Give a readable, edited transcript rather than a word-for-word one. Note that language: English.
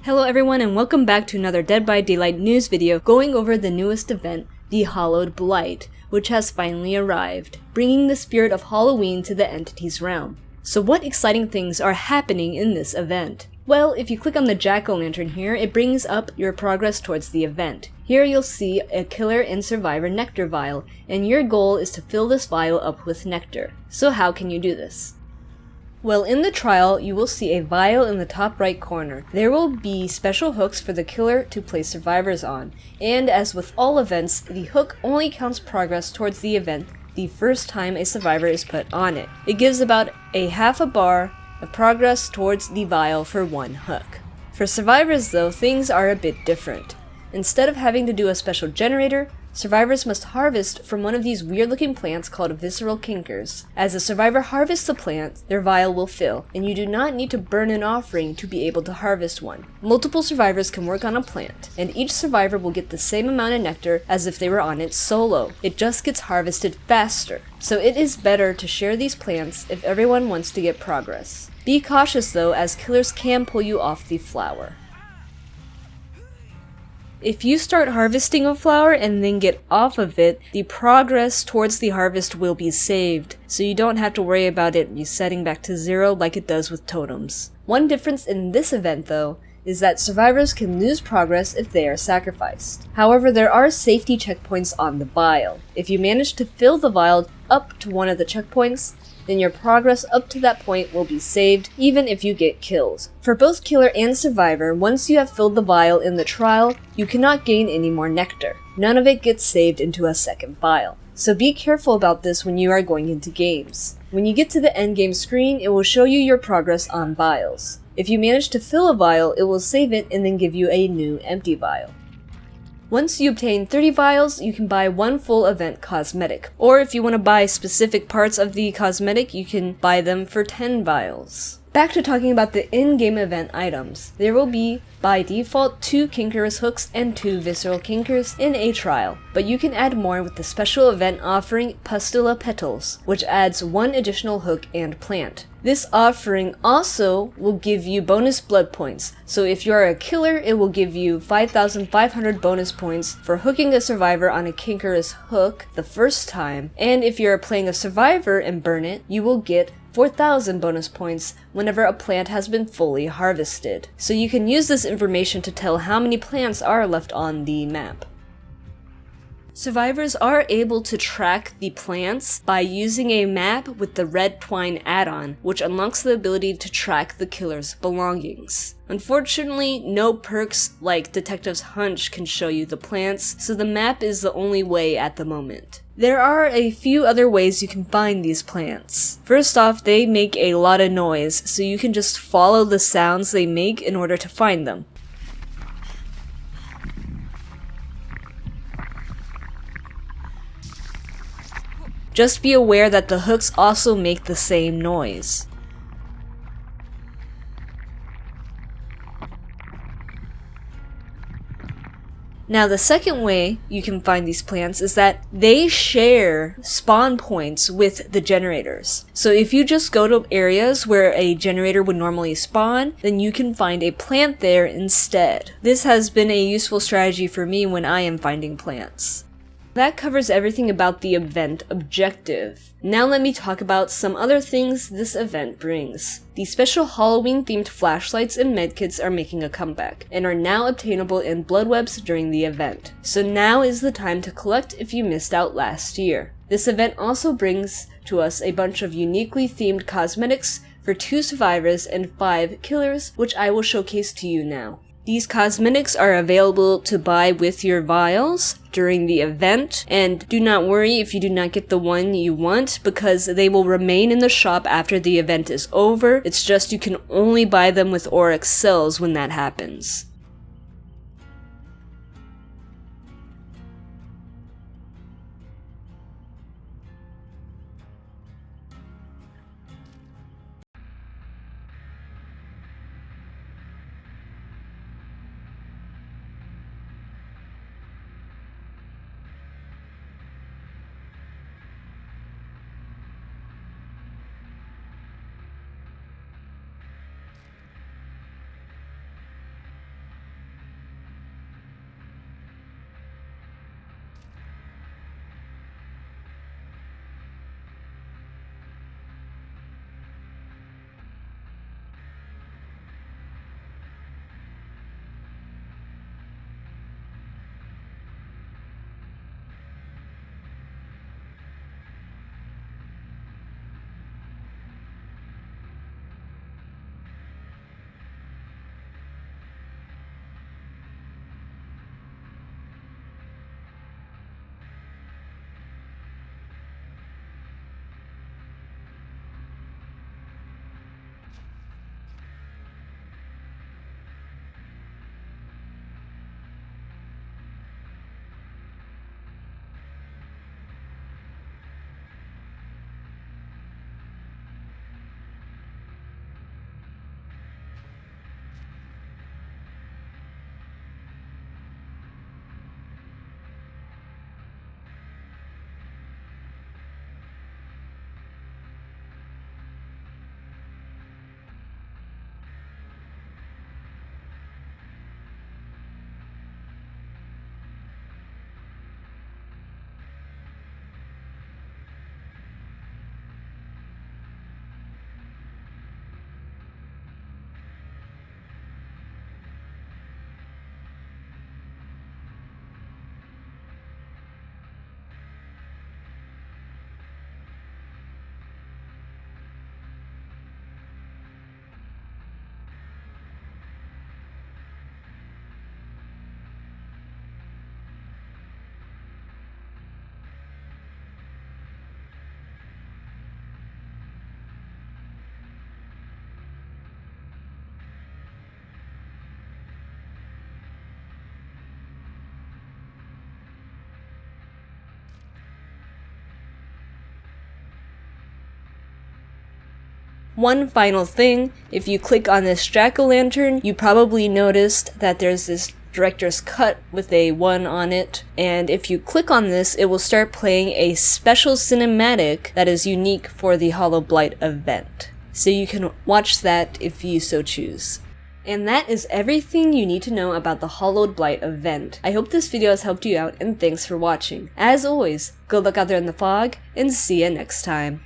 Hello everyone and welcome back to another Dead by Daylight news video going over the newest event, the Hallowed Blight, which has finally arrived, bringing the spirit of Halloween to the entity's realm. So what exciting things are happening in this event? Well, if you click on the jack-o'-lantern here, it brings up your progress towards the event. Here you'll see a killer and survivor nectar vial, and your goal is to fill this vial up with nectar. So how can you do this? Well, in the trial, you will see a vial in the top right corner. There will be special hooks for the killer to place survivors on, and as with all events, the hook only counts progress towards the event the first time a survivor is put on it. It gives about a half a bar of progress towards the vial for one hook. For survivors though, things are a bit different. Instead of having to do a special generator, survivors must harvest from one of these weird-looking plants called visceral kinkers. As a survivor harvests a plant, their vial will fill, and you do not need to burn an offering to be able to harvest one. Multiple survivors can work on a plant, and each survivor will get the same amount of nectar as if they were on it solo. It just gets harvested faster. So it is better to share these plants if everyone wants to get progress. Be cautious though, as killers can pull you off the flower. If you start harvesting a flower and then get off of it, the progress towards the harvest will be saved, so you don't have to worry about it resetting back to zero like it does with totems. One difference in this event though, is that survivors can lose progress if they are sacrificed. However, there are safety checkpoints on the vial. If you manage to fill the vial up to one of the checkpoints, then your progress up to that point will be saved, even if you get killed. For both killer and survivor, once you have filled the vial in the trial, you cannot gain any more nectar. None of it gets saved into a second vial. So be careful about this when you are going into games. When you get to the endgame screen, it will show you your progress on vials. If you manage to fill a vial, it will save it and then give you a new empty vial. Once you obtain 30 vials, you can buy one full event cosmetic. Or if you want to buy specific parts of the cosmetic, you can buy them for 10 vials. Back to talking about the in-game event items. There will be, by default, 2 Kinkerous hooks and 2 Visceral Kinkers in a trial, but you can add more with the special event offering Pustula Petals, which adds 1 additional hook and plant. This offering also will give you bonus blood points, so if you are a killer, it will give you 5,500 bonus points for hooking a survivor on a Kinkerous hook the first time, and if you are playing a survivor and burn it, you will get 4,000 bonus points whenever a plant has been fully harvested. So you can use this information to tell how many plants are left on the map. Survivors are able to track the plants by using a map with the Red Twine add-on, which unlocks the ability to track the killer's belongings. Unfortunately, no perks like Detective's Hunch can show you the plants, so the map is the only way at the moment. There are a few other ways you can find these plants. First off, they make a lot of noise, so you can just follow the sounds they make in order to find them. Just be aware that the hooks also make the same noise. Now the second way you can find these plants is that they share spawn points with the generators. So if you just go to areas where a generator would normally spawn, then you can find a plant there instead. This has been a useful strategy for me when I am finding plants. That covers everything about the event objective. Now let me talk about some other things this event brings. The special Halloween-themed flashlights and medkits are making a comeback, and are now obtainable in Bloodwebs during the event. So now is the time to collect if you missed out last year. This event also brings to us a bunch of uniquely themed cosmetics for 2 survivors and 5 killers, which I will showcase to you now. These cosmetics are available to buy with your vials during the event, and do not worry if you do not get the one you want, because they will remain in the shop after the event is over. It's just you can only buy them with Oryx cells when that happens. One final thing, if you click on this jack-o'-lantern, you probably noticed that there's this director's cut with a 1 on it, and if you click on this, it will start playing a special cinematic that is unique for the Hallowed Blight event. So you can watch that if you so choose. And that is everything you need to know about the Hallowed Blight event. I hope this video has helped you out, and thanks for watching. As always, good luck out there in the fog, and see ya next time.